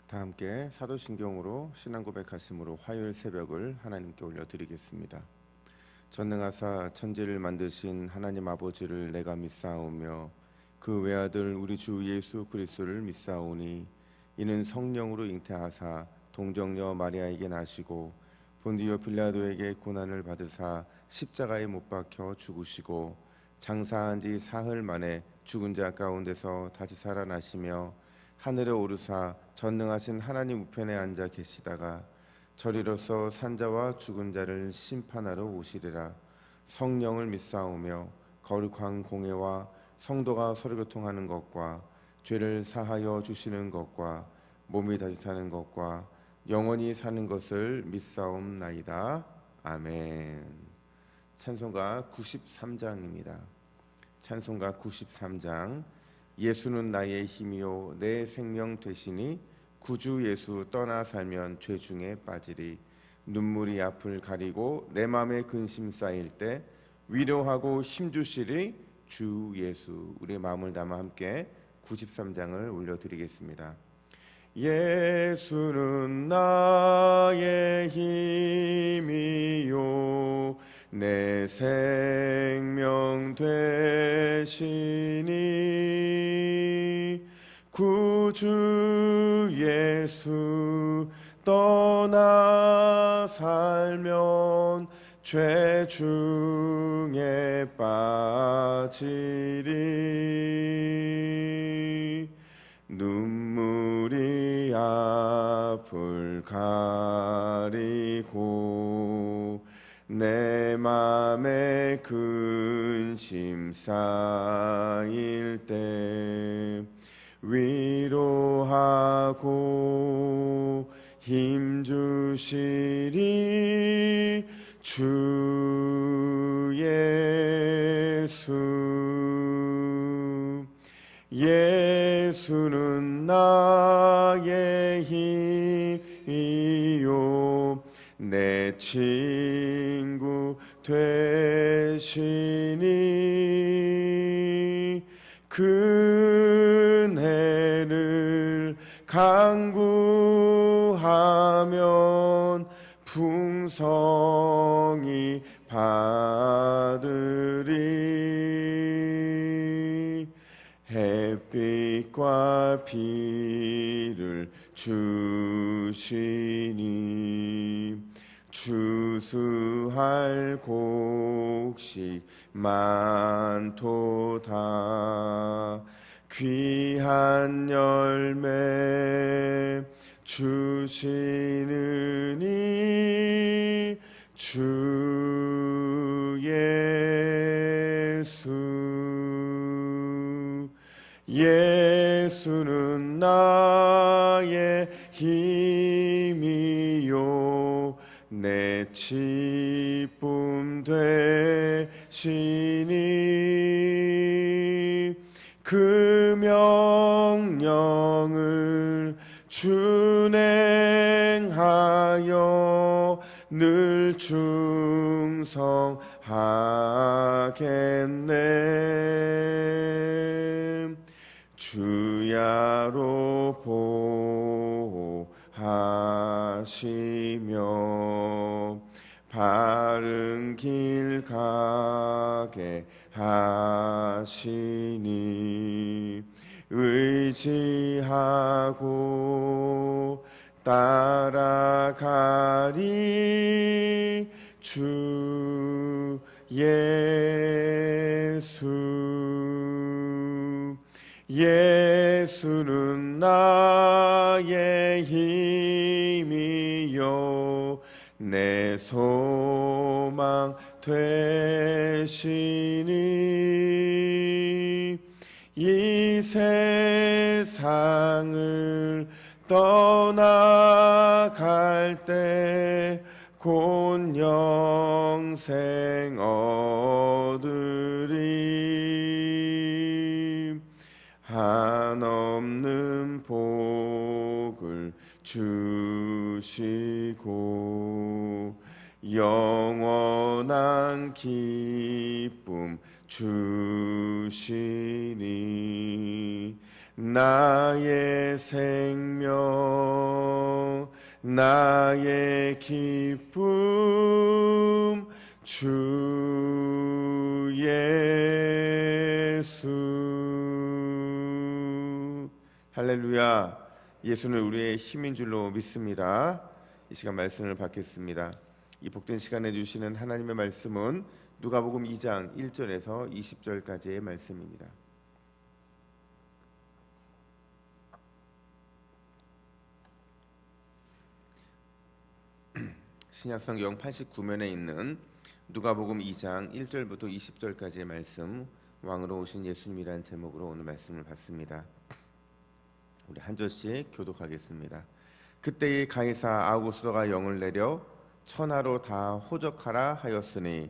다 함께 사도신경으로 신앙 고백하심으로 화요일 새벽을 하나님께 올려드리겠습니다. 전능하사 천지를 만드신 하나님 아버지를 내가 믿사오며 그 외아들 우리 주 예수 그리스도를 믿사오니 이는 성령으로 잉태하사 동정녀 마리아에게 나시고 본디오 빌라도에게 고난을 받으사 십자가에 못 박혀 죽으시고 장사한 지 사흘 만에 죽은 자 가운데서 다시 살아나시며 하늘에 오르사 전능하신 하나님 우편에 앉아 계시다가 저리로서 산자와 죽은 자를 심판하러 오시리라. 성령을 믿사오며 거룩한 공회와 성도가 서로 교통하는 것과 죄를 사하여 주시는 것과 몸이 다시 사는 것과 영원히 사는 것을 믿사옵나이다. 아멘. 찬송가 93장입니다. 찬송가 93장. 예수는 나의 힘이요 내 생명 되시니 구주 예수 떠나 살면 죄 중에 빠지리. 눈물이 앞을 가리고 내 맘에 근심 쌓일 때 위로하고 힘주시리 주 예수. 우리의 마음을 담아 함께 93장을 올려드리겠습니다. 예수는 나의 힘이요 내 생명 되시니 구주 예수 떠나 살면 죄 중에 빠지리. 눈물이 앞을 가리고 내 맘에 근심 쌓일 때 위로하고 힘주시리 주 예수. 예수는 나의 힘이요 내 친구 되시니 그네를 간구하면 풍성히 받으리. 햇빛과 비를 주시니 추수할 곡식 많도다. 귀한 열매 주시느니 주 예수. 예수는 나의 힘이요 내 기쁨 되시니 그 명령을 준행하여 늘 충성하겠네. 주야로 보호하시며 바른 길 가게 하시니 의지하고 따라가리 주 예수. 예수는 나의 힘이요 내 소망 되시니 이 세상을 떠나갈 때 곧 영생 얻으리. 한없는 복을 주시고 영원한 기쁨 주시니 나의 생명 나의 기쁨 주 예수. 할렐루야. 예수는 우리의 힘인 줄로 믿습니다. 이 시간 말씀을 받겠습니다. 이 복된 시간에 주시는 하나님의 말씀은 누가복음 2장 1절에서 20절까지의 말씀입니다. 신약성경 89면에 있는 누가복음 2장 1절부터 20절까지의 말씀, 왕으로 오신 예수님이라는 제목으로 오늘 말씀을 받습니다. 우리 한 절씩 교독하겠습니다. 그때의 가이사 아우구스도가 영을 내려 천하로 다 호적하라 하였으니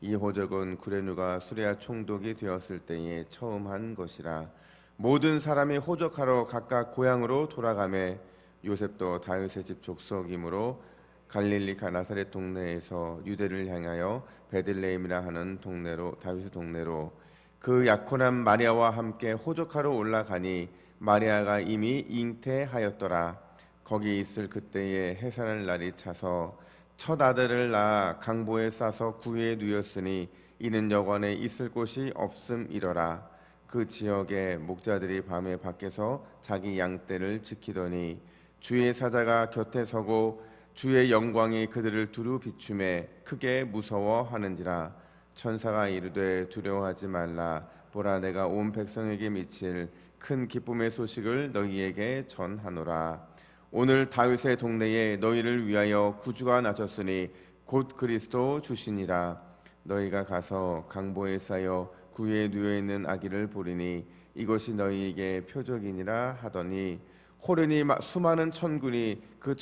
이 호적은 구레누가 수레아 총독이 되었을 때에 처음 한 것이라. 모든 사람이 호적하러 각각 고향으로 돌아가매 요셉도 다윗의 집 족속이므로 갈릴리가 나사렛 동네에서 유대를 향하여 베들레헴이라 하는 동네로, 다윗의 동네로 그 약혼한 마리아와 함께 호적하러 올라가니 마리아가 이미 잉태하였더라. 거기 있을 그때에 해산할 날이 차서 첫 아들을 낳아 강보에 싸서 구유에 누였으니 이는 여관에 있을 곳이 없음이러라. 그 지역의 목자들이 밤에 밖에서 자기 양떼를 지키더니 주의 사자가 곁에 서고 주의 영광이 그들을 두루 비추매 크게 무서워하는지라. 천사가 이르되 두려워하지 말라. 보라, 내가 온 백성에게 미칠 큰 기쁨의 소식을 너희에게 전하노라. 오늘 다윗의 동네에 너희를 위하여 구주가 나셨으니 곧 그리스도 주시니라. 너희가 가서 강보에 쌓여 구유에 누워 있는 아기를 보리니 이것이 너희에게 표적이니라 하더니 호련히 수많은 천군이 그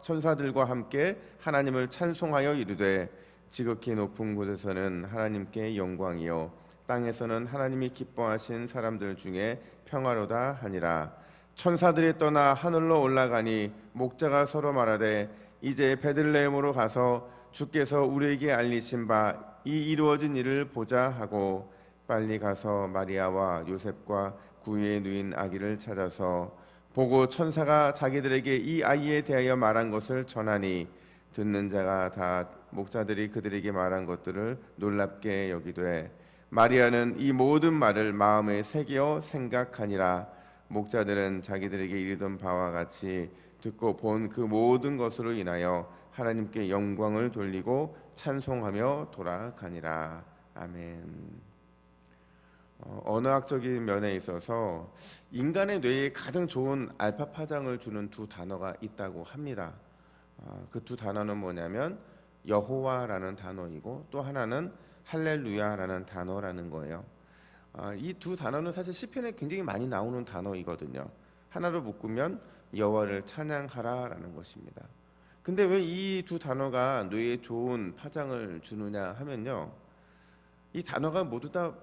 천사들과 함께 하나님을 찬송하여 이르되 지극히 높은 곳에서는 하나님께 영광이요 땅에서는 하나님이 기뻐하신 사람들 중에 평화로다 하니라. 천사들이 떠나 하늘로 올라가니 목자가 서로 말하되 이제 베들레헴으로 가서 주께서 우리에게 알리신 바 이 이루어진 일을 보자 하고 빨리 가서 마리아와 요셉과 구유에 누인 아기를 찾아서 보고 천사가 자기들에게 이 아이에 대하여 말한 것을 전하니 듣는 자가 다 목자들이 그들에게 말한 것들을 놀랍게 여기되 마리아는 이 모든 말을 마음에 새겨 생각하니라. 목자들은 자기들에게 이르던 바와 같이 듣고 본 그 모든 것으로 인하여 하나님께 영광을 돌리고 찬송하며 돌아가니라. 아멘. 언어학적인 면에 있어서 인간의 뇌에 가장 좋은 알파 파장을 주는 두 단어가 있다고 합니다. 그 두 단어는 뭐냐면 여호와라는 단어이고 또 하나는 할렐루야라는 단어라는 거예요. 이 두 단어는 사실 시편에 굉장히 많이 나오는 단어이거든요. 하나로 묶으면 여호와를 찬양하라라는 것입니다. 근데 왜 이 두 단어가 뇌에 좋은 파장을 주느냐 하면요, 이 단어가 모두 다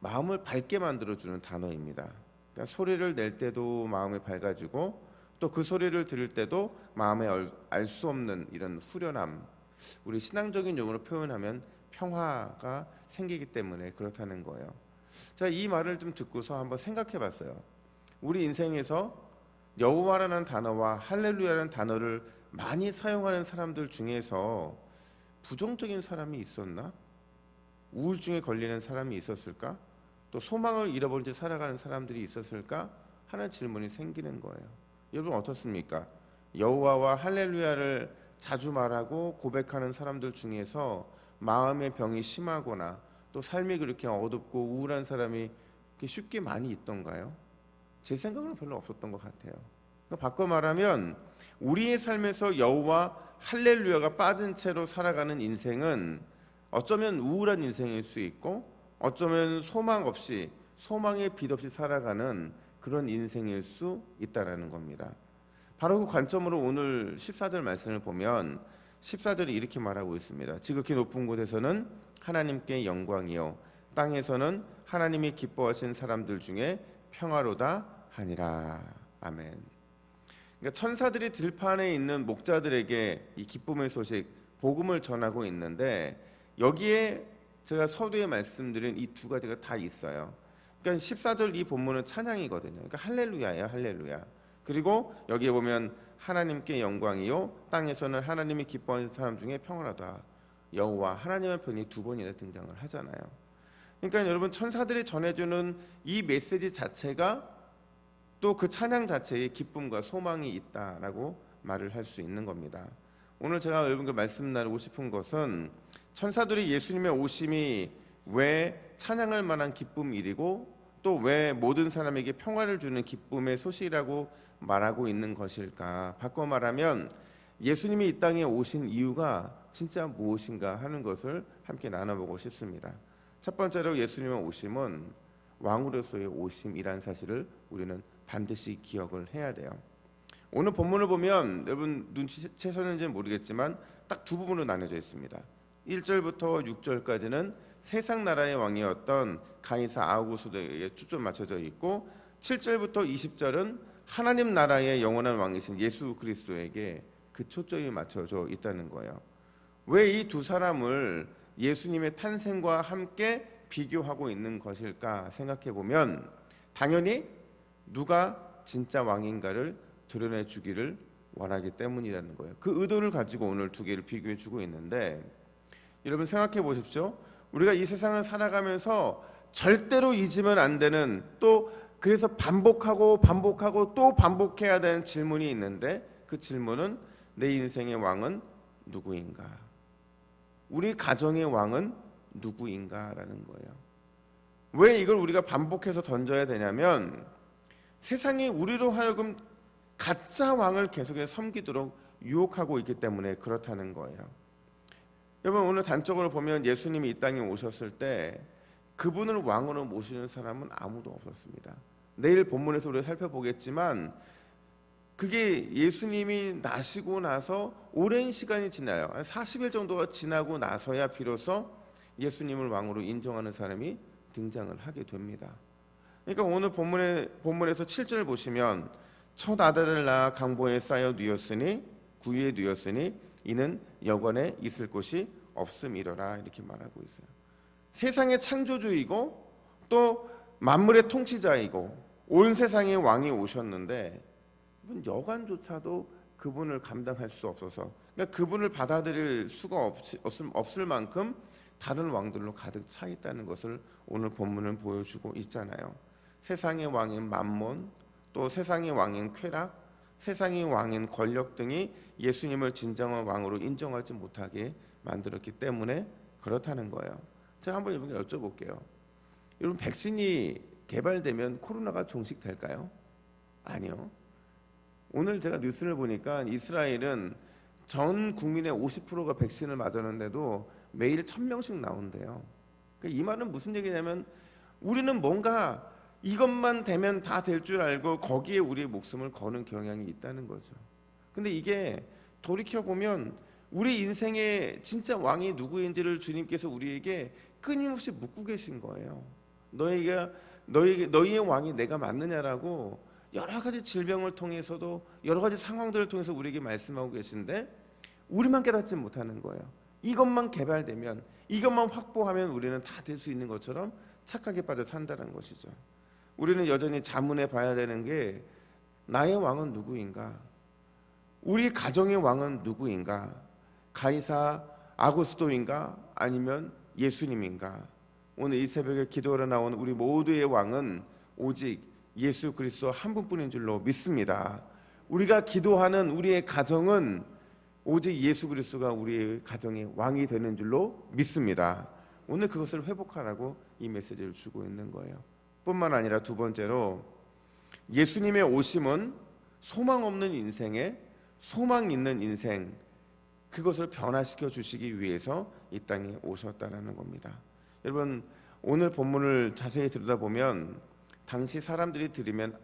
마음을 밝게 만들어주는 단어입니다. 그러니까 소리를 낼 때도 마음이 밝아지고 또 그 소리를 들을 때도 마음에 알 수 없는 이런 후련함, 우리 신앙적인 용어로 표현하면 평화가 생기기 때문에 그렇다는 거예요. 자, 이 말을 좀 듣고서 한번 생각해 봤어요. 우리 인생에서 여호와라는 단어와 할렐루야라는 단어를 많이 사용하는 사람들 중에서 부정적인 사람이 있었나? 우울증에 걸리는 사람이 있었을까? 또 소망을 잃어버린 채 살아가는 사람들이 있었을까? 하는 질문이 생기는 거예요. 여러분 어떻습니까? 여호와와 할렐루야를 자주 말하고 고백하는 사람들 중에서 마음의 병이 심하거나 또 삶이 그렇게 어둡고 우울한 사람이 쉽게 많이 있던가요? 제 생각은 별로 없었던 것 같아요. 바꿔 말하면 우리의 삶에서 여호와 할렐루야가 빠진 채로 살아가는 인생은 어쩌면 우울한 인생일 수 있고 어쩌면 소망 없이, 소망의 빛 없이 살아가는 그런 인생일 수 있다라는 겁니다. 바로 그 관점으로 오늘 14절 말씀을 보면 14절이 이렇게 말하고 있습니다. 지극히 높은 곳에서는 하나님께 영광이요 땅에서는 하나님이 기뻐하신 사람들 중에 평화로다 하니라. 아멘. 그러니까 천사들이 들판에 있는 목자들에게 이 기쁨의 소식, 복음을 전하고 있는데 여기에 제가 서두에 말씀드린 이 두 가지가 다 있어요. 그러니까 14절 이 본문은 찬양이거든요. 그러니까 할렐루야예요, 할렐루야. 그리고 여기에 보면 하나님께 영광이요 땅에서는 하나님이 기뻐하는 사람 중에 평안하다. 여호와 하나님의 편이 두 번이나 등장을 하잖아요. 그러니까 여러분, 천사들이 전해주는 이 메시지 자체가 또 그 찬양 자체에 기쁨과 소망이 있다라고 말을 할 수 있는 겁니다. 오늘 제가 여러분과 말씀 나누고 싶은 것은 천사들이 예수님의 오심이 왜 찬양할 만한 기쁨 일이고 또 왜 모든 사람에게 평화를 주는 기쁨의 소식이라고 말하고 있는 것일까? 바꿔 말하면 예수님이 이 땅에 오신 이유가 진짜 무엇인가 하는 것을 함께 나눠보고 싶습니다. 첫 번째로 예수님의 오심은 왕으로서의 오심이라는 사실을 우리는 반드시 기억을 해야 돼요. 오늘 본문을 보면 여러분 눈치채셨는지는 모르겠지만 딱 두 부분으로 나눠져 있습니다. 1절부터 6절까지는 세상 나라의 왕이었던 가이사 아우구스도에게 초점 맞춰져 있고 7절부터 20절은 하나님 나라의 영원한 왕이신 예수 그리스도에게 그 초점이 맞춰져 있다는 거예요. 왜 이 두 사람을 예수님의 탄생과 함께 비교하고 있는 것일까 생각해 보면 당연히 누가 진짜 왕인가를 드러내 주기를 원하기 때문이라는 거예요. 그 의도를 가지고 오늘 두 개를 비교해 주고 있는데 여러분 생각해 보십시오. 우리가 이 세상을 살아가면서 절대로 잊으면 안 되는 또 그래서 반복하고 또 반복해야 되는 질문이 있는데 그 질문은 내 인생의 왕은 누구인가? 우리 가정의 왕은 누구인가라는 거예요. 왜 이걸 우리가 반복해서 던져야 되냐면 세상이 우리로 하여금 가짜 왕을 계속해서 섬기도록 유혹하고 있기 때문에 그렇다는 거예요. 여러분 오늘 단적으로 보면 예수님이 이 땅에 오셨을 때 그분을 왕으로 모시는 사람은 아무도 없었습니다. 내일 본문에서 우리가 살펴보겠지만 그게 예수님이 나시고 나서 오랜 시간이 지나요. 한 40일 정도가 지나고 나서야 비로소 예수님을 왕으로 인정하는 사람이 등장을 하게 됩니다. 그러니까 오늘 본문에서 7절 보시면 첫 아들을 낳아 강보에 쌓여 누였으니 구유에 누였으니 이는 여관에 있을 곳이 없음이로라 이렇게 말하고 있어요. 세상의 창조주이고 또 만물의 통치자이고 온 세상의 왕이 오셨는데 여관조차도 그분을 감당할 수 없어서 그러니까 그분을 받아들일 수가 없을 만큼 다른 왕들로 가득 차 있다는 것을 오늘 본문은 보여주고 있잖아요. 세상의 왕인 만몬 또 세상의 왕인 쾌락 세상의 왕인 권력 등이 예수님을 진정한 왕으로 인정하지 못하게 만들었기 때문에 그렇다는 거예요. 제가 한번 여러분께 여쭤볼게요. 여러분 백신이 개발되면 코로나가 종식될까요? 아니요. 오늘 제가 뉴스를 보니까 이스라엘은 전 국민의 50%가 백신을 맞았는데도 매일 1000명씩 나온대요. 이 말은 무슨 얘기냐면 우리는 뭔가 이것만 되면 다 될 줄 알고 거기에 우리의 목숨을 거는 경향이 있다는 거죠. 근데 이게 돌이켜보면 우리 인생의 진짜 왕이 누구인지를 주님께서 우리에게 끊임없이 묻고 계신 거예요. 너희의 왕이 내가 맞느냐라고 여러 가지 질병을 통해서도 여러 가지 상황들을 통해서 우리에게 말씀하고 계신데 우리만 깨닫지 못하는 거예요. 이것만 개발되면 이것만 확보하면 우리는 다 될 수 있는 것처럼 착하게 빠져 산다는 것이죠. 우리는 여전히 자문해 봐야 되는 게 나의 왕은 누구인가? 우리 가정의 왕은 누구인가? 가이사 아구스도인가? 아니면 예수님인가? 오늘 이 새벽에 기도하러 나온 우리 모두의 왕은 오직 예수 그리스도 한 분뿐인 줄로 믿습니다. 우리가 기도하는 우리의 가정은 오직 예수 그리스도가 우리의 가정의 왕이 되는 줄로 믿습니다. 오늘 그것을 회복하라고 이 메시지를 주고 있는 거예요. 뿐만 아니라 두 번째로 예수님의 오심은 소망 없는 인생에 소망 있는 인생 그것을 변화시켜 주시기 위해서 이 땅에 오셨다라는 겁니다. 여러분 오늘 본문을 자세히 들여다보면 당시 사람들이 들으면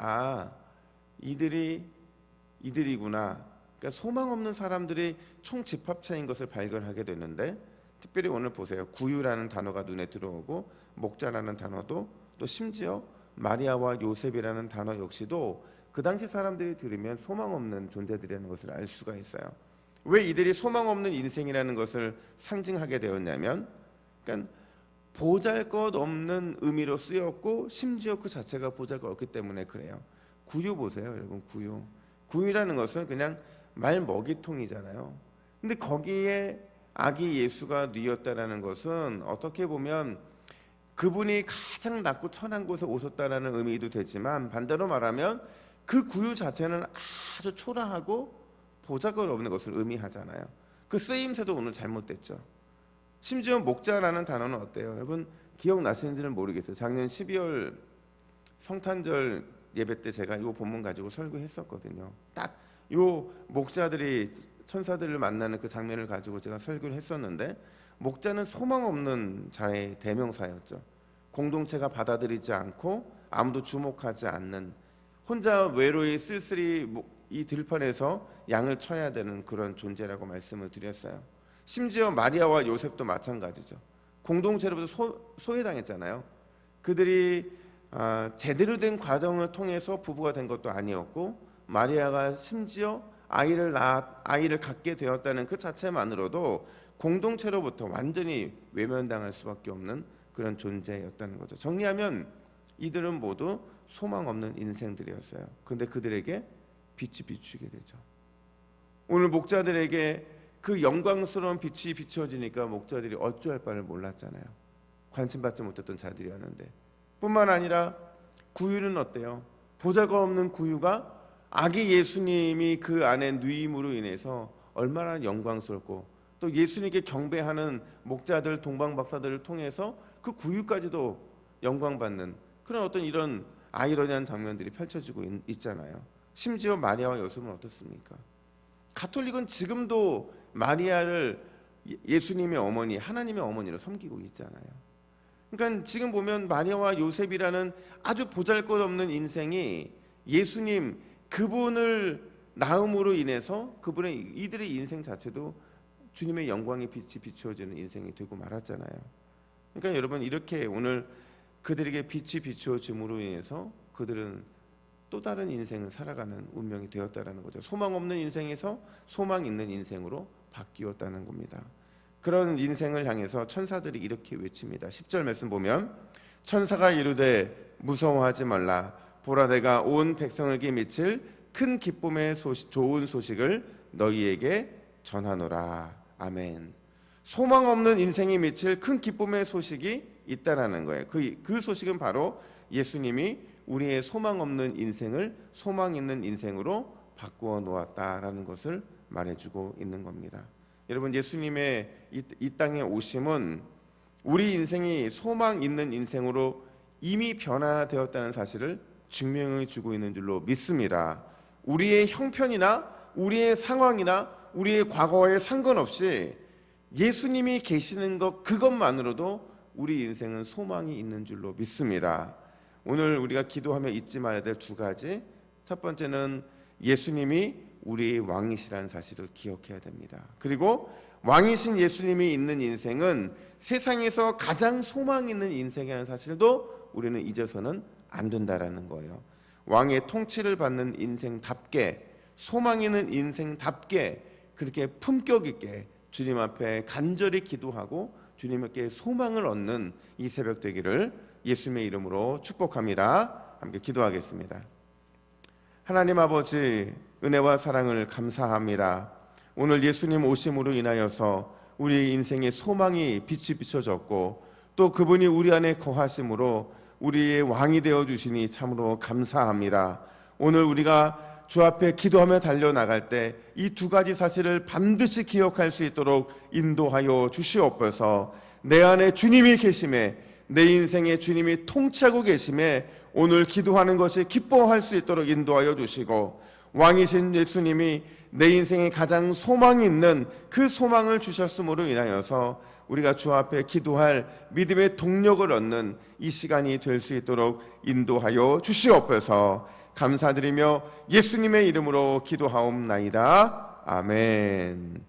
이들이구나. 그러니까 소망 없는 사람들이 총집합체인 것을 발견하게 되는데 특별히 오늘 보세요. 구유라는 단어가 눈에 들어오고 목자라는 단어도 또 심지어 마리아와 요셉이라는 단어 역시도 그 당시 사람들이 들으면 소망 없는 존재들이라는 것을 알 수가 있어요. 왜 이들이 소망 없는 인생이라는 것을 상징하게 되었냐면 그러니까 보잘것없는 의미로 쓰였고 심지어 그 자체가 보잘것없기 때문에 그래요. 구유 보세요 여러분. 구유 구유라는 것은 그냥 말 먹이통이잖아요. 근데 거기에 아기 예수가 뉘었다라는 것은 어떻게 보면 그분이 가장 낮고 천한 곳에 오셨다라는 의미도 되지만, 반대로 말하면 그 구유 자체는 아주 초라하고 보잘것없는 것을 의미하잖아요. 그 쓰임새도 오늘 잘못됐죠. 심지어 목자라는 단어는 어때요? 여러분 기억나시는지는 모르겠어요. 작년 12월 성탄절 예배 때 제가 이 본문 가지고 설교했었거든요. 딱 이 목자들이 천사들을 만나는 그 장면을 가지고 제가 설교를 했었는데, 목자는 소망 없는 자의 대명사였죠. 공동체가 받아들이지 않고 아무도 주목하지 않는, 혼자 외로이 쓸쓸히 이 들판에서 양을 쳐야 되는 그런 존재라고 말씀을 드렸어요. 심지어 마리아와 요셉도 마찬가지죠. 공동체로부터 소외당했잖아요. 그들이 제대로 된 과정을 통해서 부부가 된 것도 아니었고, 마리아가 심지어 아이를 갖게 되었다는 그 자체만으로도 공동체로부터 완전히 외면당할 수밖에 없는 그런 존재였다는 거죠. 정리하면 이들은 모두 소망 없는 인생들이었어요. 그런데 그들에게 빛이 비추게 되죠. 오늘 목자들에게 그 영광스러운 빛이 비춰지니까 목자들이 어찌할 바를 몰랐잖아요. 관심받지 못했던 자들이었는데, 뿐만 아니라 구유는 어때요? 보잘것없는 구유가 아기 예수님이 그 안에 누임으로 인해서 얼마나 영광스럽고, 또 예수님께 경배하는 목자들, 동방박사들을 통해서 그 구유까지도 영광받는 그런 어떤 이런 아이러니한 장면들이 펼쳐지고 있잖아요. 심지어 마리아와 요셉은 어떻습니까? 가톨릭은 지금도 마리아를 예수님의 어머니, 하나님의 어머니로 섬기고 있잖아요. 그러니까 지금 보면 마리아와 요셉이라는 아주 보잘것없는 인생이 예수님 그분을 낳음으로 인해서 이들의 인생 자체도 주님의 영광의 빛이 비추어지는 인생이 되고 말았잖아요. 그러니까 여러분, 이렇게 오늘 그들에게 빛이 비추어짐으로 인해서 그들은 또 다른 인생을 살아가는 운명이 되었다라는 거죠. 소망 없는 인생에서 소망 있는 인생으로 바뀌었다는 겁니다. 그런 인생을 향해서 천사들이 이렇게 외칩니다. 10절 말씀 보면, 천사가 이르되 무서워하지 말라. 보라, 내가 온 백성에게 미칠 큰 기쁨의 좋은 소식을 너희에게 전하노라. 아멘. 소망 없는 인생에 미칠 큰 기쁨의 소식이 있다라는 거예요. 그 소식은 바로 예수님이 우리의 소망 없는 인생을 소망 있는 인생으로 바꾸어 놓았다라는 것을 말해주고 있는 겁니다. 여러분, 예수님의 이 땅에 오심은 우리 인생이 소망 있는 인생으로 이미 변화되었다는 사실을 증명해 주고 있는 줄로 믿습니다. 우리의 형편이나 우리의 상황이나 우리의 과거에 상관없이 예수님이 계시는 것, 그것만으로도 우리 인생은 소망이 있는 줄로 믿습니다. 오늘 우리가 기도하며 잊지 말아야 될 두 가지. 첫 번째는 예수님이 우리의 왕이시라는 사실을 기억해야 됩니다. 그리고 왕이신 예수님이 있는 인생은 세상에서 가장 소망 있는 인생이라는 사실도 우리는 잊어서는 안 된다라는 거예요. 왕의 통치를 받는 인생답게, 소망 있는 인생답게 그렇게 품격 있게 주님 앞에 간절히 기도하고 주님께 소망을 얻는 이 새벽 되기를 예수님의 이름으로 축복합니다. 함께 기도하겠습니다. 하나님 아버지, 은혜와 사랑을 감사합니다. 오늘 예수님 오심으로 인하여서 우리 인생의 소망이 빛이 비춰졌고, 또 그분이 우리 안에 거하심으로 우리의 왕이 되어 주시니 참으로 감사합니다. 오늘 우리가 주 앞에 기도하며 달려나갈 때 이 두 가지 사실을 반드시 기억할 수 있도록 인도하여 주시옵소서. 내 안에 주님이 계심에, 내 인생에 주님이 통치하고 계심에 오늘 기도하는 것이 기뻐할 수 있도록 인도하여 주시고, 왕이신 예수님이 내 인생에 가장 소망이 있는 그 소망을 주셨음으로 인하여서 우리가 주 앞에 기도할 믿음의 동력을 얻는 이 시간이 될 수 있도록 인도하여 주시옵소서. 감사드리며 예수님의 이름으로 기도하옵나이다. 아멘.